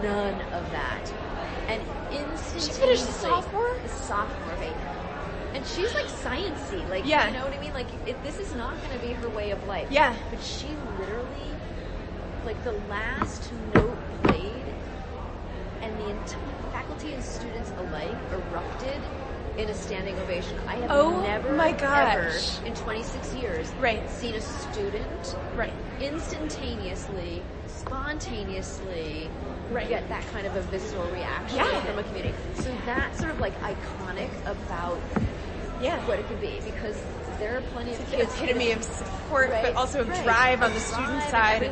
none of that. And instantly, She finished the sophomore? The sophomore, baby. And she's like sciencey, like, Yeah. you know what I mean? Like, this is not going to be her way of life. Yeah. But she literally, like, the last note played, and the faculty and students alike erupted in a standing ovation. I have never, ever, in 26 years, seen a student instantaneously, spontaneously get that kind of a visceral reaction from a community. So that's sort of like iconic about what it could be, because there are plenty of kids. Epitome of support, but also of drive on the student side.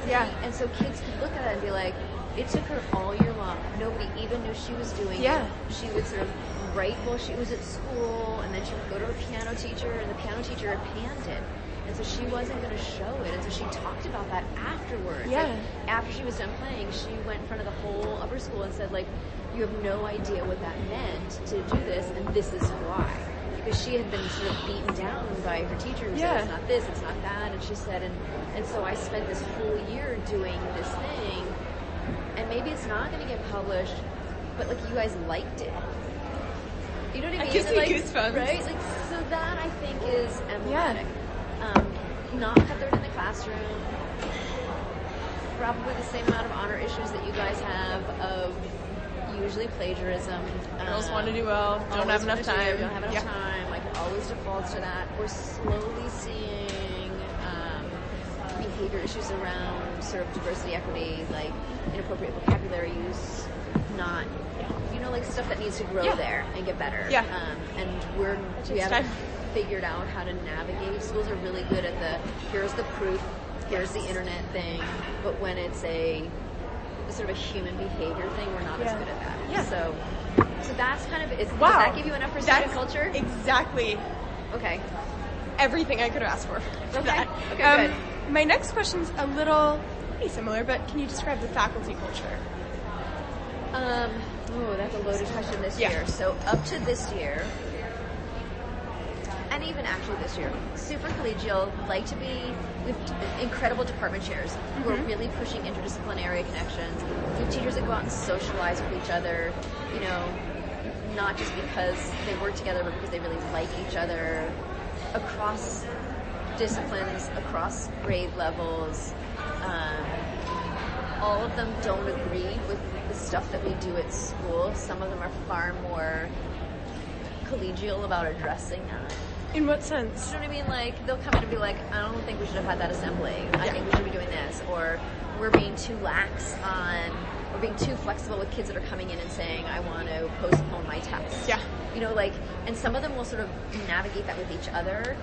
And so kids could look at it and be like, it took her all year long. Nobody even knew she was doing it. She would sort of write while she was at school, and then she would go to her piano teacher, and the piano teacher had panned it. And so she wasn't going to show it. And so she talked about that afterwards. Like, after she was done playing, she went in front of the whole upper school and said, like, you have no idea what that meant to do this, and this is why. Because she had been sort of beaten down by her teacher who said, it's not this, it's not that. And she said, and so I spent this whole year doing this thing, and maybe it's not going to get published, but, like, you guys liked it. You know what I mean? It gives me like, goosebumps. Right? Like, so that, I think, is emblematic. Not feathered in the classroom. Probably the same amount of honor issues that you guys have of usually plagiarism. Girls want to do well, don't have enough time. Don't have enough time. Like, it always defaults to that. We're slowly seeing behavior issues around sort of diversity, equity, like inappropriate vocabulary use, not, you know, like stuff that needs to grow there and get better. And we haven't figured out how to navigate. Schools are really good at here's the proof, here's the internet thing, but when it's a sort of a human behavior thing, we're not as good at that. So that's kind of, does that give you enough for student culture? Exactly. Okay. Everything I could have asked for that. Okay, good. My next question's a little pretty similar, but can you describe the faculty culture? That's a loaded question this year. So up to this year, and even actually this year, super collegial, with incredible department chairs who are really pushing interdisciplinary connections. We have teachers that go out and socialize with each other, you know, not just because they work together, but because they really like each other, across disciplines, across grade levels. All of them don't agree with the stuff that we do at school. Some of them are far more collegial about addressing that. In what sense? You know what I mean? Like, they'll come in and be like, I don't think we should have had that assembly. I think we should be doing this. Or we're being too we're being too flexible with kids that are coming in and saying, I want to postpone my test. You know, like, and some of them will sort of navigate that with each other.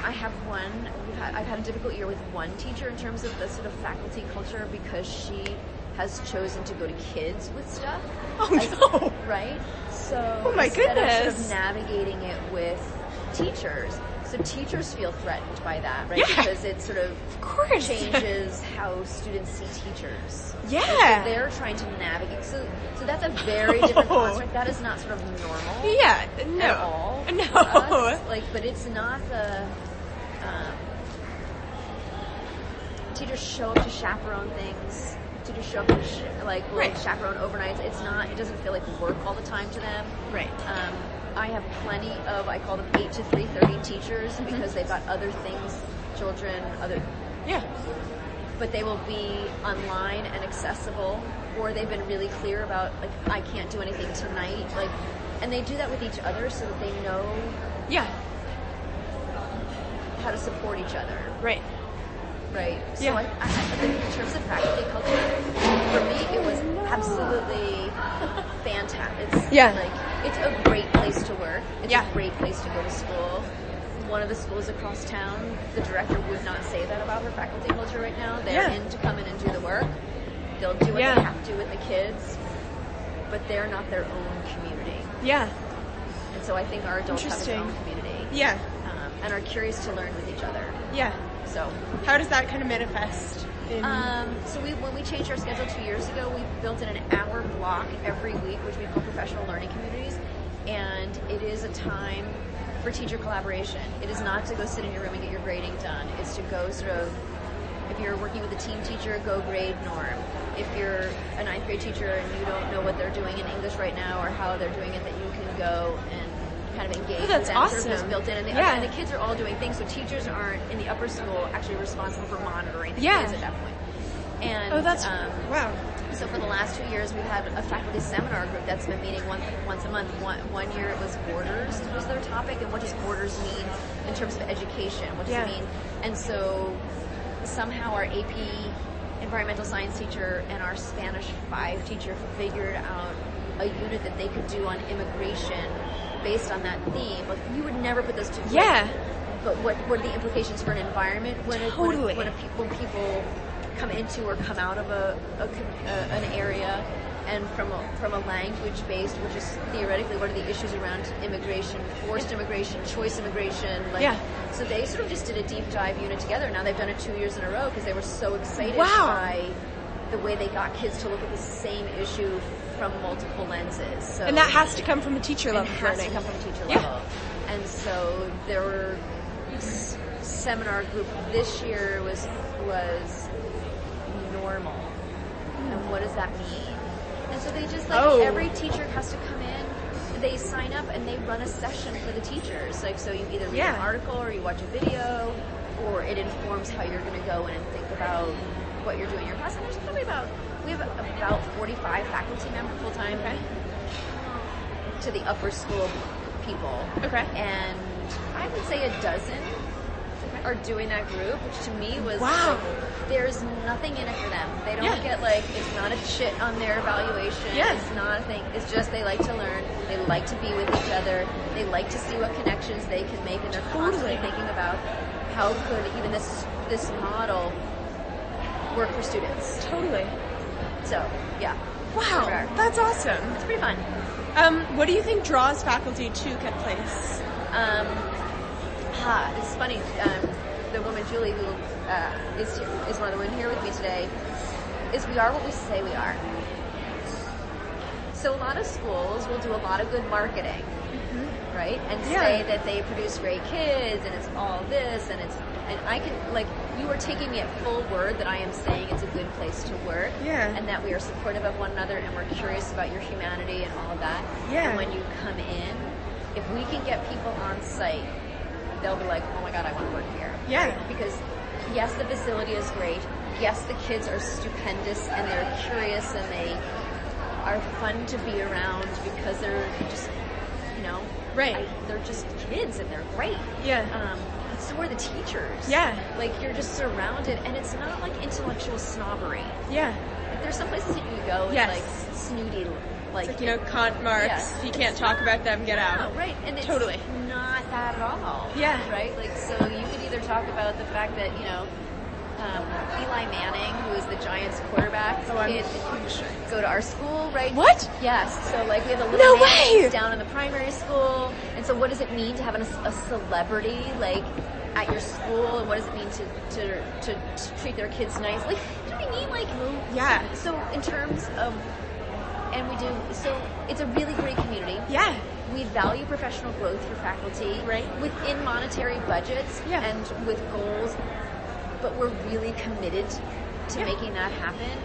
I've had a difficult year with one teacher in terms of the sort of faculty culture, because she has chosen to go to kids with stuff. No. Right? So my instead goodness. of sort of navigating it with teachers, so teachers feel threatened by that, right? Because it sort of changes how students see teachers. So they're trying to navigate. So that's a very different construct. That is not sort of normal. At all. No. For us. Like, but it's not the teachers show up to chaperone things. Teachers show up to chaperone overnights. It doesn't feel like work all the time to them. I have plenty of, I call them 8 to 3:30 teachers, because they've got other things, children, but they will be online and accessible, or they've been really clear about, like, I can't do anything tonight, like, and they do that with each other so that they know how to support each other. Right. So I think in terms of faculty culture, for me, it was absolutely fantastic. It's a great place to work. It's a great place to go to school. One of the schools across town, the director would not say that about her faculty culture right now. They're in to come in and do the work. They'll do what they have to with the kids, but they're not their own community. And so I think our adults have their own community. And are curious to learn with each other. So how does that kind of manifest? So when we changed our schedule 2 years ago, we built in an hour block every week, which we call professional learning communities, and it is a time for teacher collaboration. It is not to go sit in your room and get your grading done. It's to go sort of, if you're working with a team teacher, go grade Norm. If you're a 9th ninth grade teacher and you don't know what they're doing in English right now or how they're doing it, that you can go and kind of engage that's with them. awesome. Sort of built in, and the kids are all doing things, so teachers aren't in the upper school actually responsible for monitoring the kids at that point. And that's wow. So for the last 2 years, we've had a faculty seminar group that's been meeting once a month. One year it was borders was their topic, and what does borders mean in terms of education? What does it mean? And so somehow our AP environmental science teacher and our Spanish 5 teacher figured out a unit that they could do on immigration based on that theme. But you would never put those two together. Yeah. But what are the implications for an environment when people come into or come out of an area, and from a language based, which is theoretically what are the issues around immigration, forced immigration, choice immigration, so they sort of just did a deep dive unit together. Now they've done it 2 years in a row because they were so excited by the way they got kids to look at the same issue from multiple lenses. So, and that has to come from a teacher level. It has to come from a teacher level. And so there were seminar group this year was normal. And what does that mean? And so they just every teacher has to come in, they sign up and they run a session for the teachers. Like, so you either read an article or you watch a video, or it informs how you're going to go in and think about what you're doing in your class. And there's probably we have about 45 faculty members full time to the upper school people. Okay. And I would say a dozen are doing that group, which to me was there's nothing in it for them. They don't get it's not a shit on their evaluation. It's not a thing. It's just they like to learn. They like to be with each other. They like to see what connections they can make, and they're constantly thinking about how could even this model work for students. Totally. So, yeah. Wow, that's awesome. It's pretty fun. What do you think draws faculty to Cut Place? It's funny. The woman Julie, who is one of the women here with me today, is we are what we say we are. So a lot of schools will do a lot of good marketing, right? And say that they produce great kids, and it's all this, and I can, you are taking me at full word that I am saying it's a good place to work, and that we are supportive of one another, and we're curious about your humanity and all of that. And when you come in, if we can get people on site, they'll be like, oh my God, I want to work here. Right? Because yes, the facility is great. Yes, the kids are stupendous and they're curious and they are fun to be around because they're just, they're just kids and they're great. So are the teachers. You're just surrounded, and it's not like intellectual snobbery. There's some places that you go, it's snooty. It's Kant, Marx, if you can't talk about them, get out. Right, and it's totally not that at all. Right? So you could either talk about the fact that, Eli Manning, who is the Giants quarterback, go to our school, right? What? Yes. So, we have a little man down in the primary school, and so what does it mean to have a celebrity, at your school, and what does it mean to treat their kids nicely? Do you know what I mean? So in terms of, and we do, so it's a really great community. We value professional growth for faculty within monetary budgets and with goals, but we're really committed to making that happen.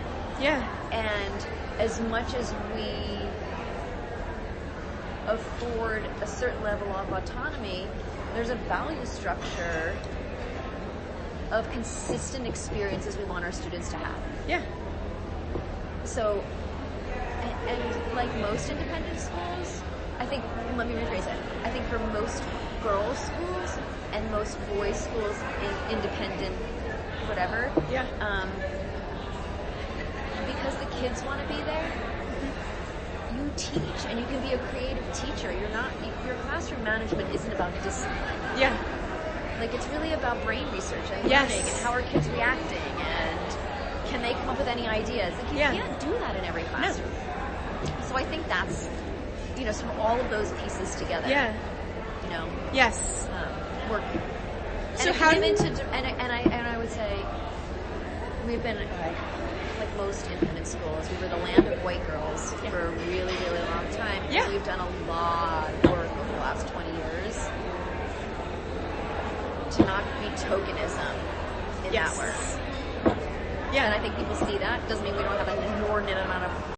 And as much as we afford a certain level of autonomy, there's a value structure of consistent experiences we want our students to have. So, and like most independent schools, I think, let me rephrase it. I think for most girls' schools and most boys' schools in independent whatever, because the kids want to be there, you teach, and you can be a creative teacher. Your classroom management isn't about discipline. It's really about brain research and learning and how are kids reacting and can they come up with any ideas. You can't do that in every classroom. So I think that's, sort of all of those pieces together. Work. So how do and I would say we've been like most independent schools. We were the land of white girls for a really, really long time. And we've done a lot of work over the last 20 years to not be tokenism in that work. Yeah. And I think people see that. Doesn't mean we don't have an inordinate amount of